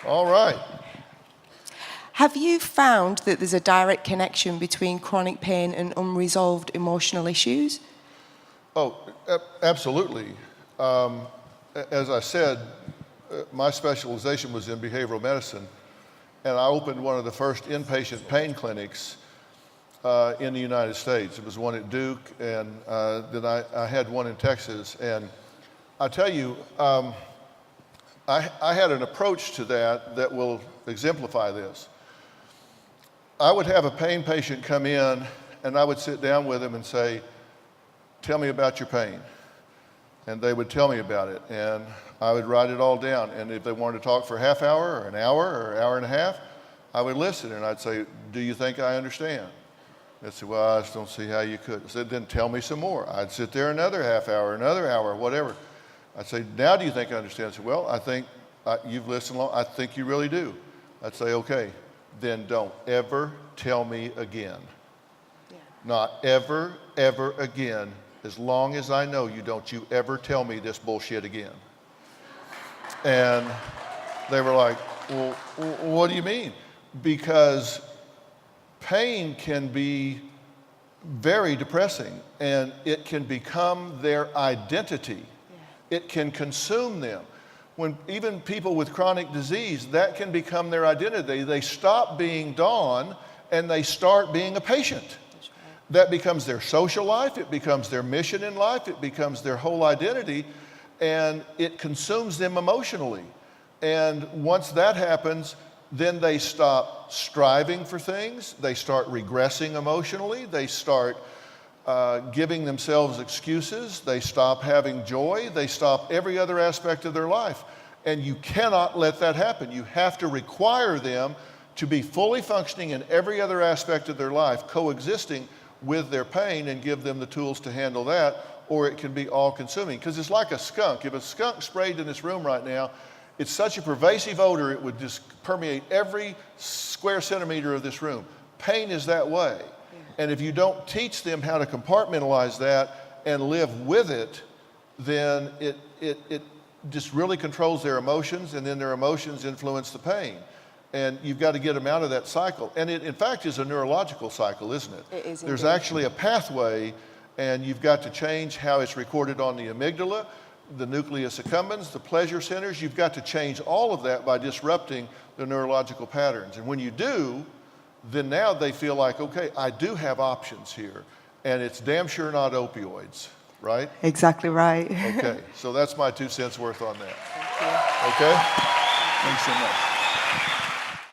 All right. Have you found that there's a direct connection between chronic pain and unresolved emotional issues? Oh, absolutely. As I said, my specialization was in behavioral medicine, and I opened one of the first inpatient pain clinics in the United States. It was one at Duke, and then I had one in Texas. And I tell you, I had an approach to that will exemplify this. I would have a pain patient come in, and I would sit down with them and say, tell me about your pain. And they would tell me about it, and I would write it all down. And if they wanted to talk for a half hour or an hour and a half, I would listen, and I'd say, do you think I understand? They'd say, well, I just don't see how you could. I said, then tell me some more. I'd sit there another half hour, another hour, whatever. I'd say, now do you think I understand? I'd say, well, I think you've listened long. I think you really do. I'd say, okay, then don't ever tell me again. Yeah. Not ever, ever again. As long as I know you, don't you ever tell me this bullshit again. And they were like, well, what do you mean? Because pain can be very depressing, and it can become their identity. Yeah. It can consume them. When even people with chronic disease, that can become their identity. They stop being Dawn and they start being a patient. That becomes their social life, it becomes their mission in life, it becomes their whole identity, and it consumes them emotionally. And once that happens, then they stop striving for things, they start regressing emotionally, they start giving themselves excuses, they stop having joy, they stop every other aspect of their life. And you cannot let that happen. You have to require them to be fully functioning in every other aspect of their life, coexisting with their pain, and give them the tools to handle that, or it can be all-consuming. Because it's like a skunk. If a skunk sprayed in this room right now, it's such a pervasive odor, it would just permeate every square centimeter of this room. Pain is that way. Yeah. And if you don't teach them how to compartmentalize that and live with it, then it just really controls their emotions, and then their emotions influence the pain. And you've got to get them out of that cycle. And it, in fact, is a neurological cycle, isn't it? It is. There's actually a pathway, and you've got to change how it's recorded on the amygdala, the nucleus accumbens, the pleasure centers. You've got to change all of that by disrupting the neurological patterns. And when you do, then now they feel like, okay, I do have options here, and it's damn sure not opioids, right? Exactly right. Okay, so that's my 2 cents worth on that. Thank you. Okay? Thanks so much.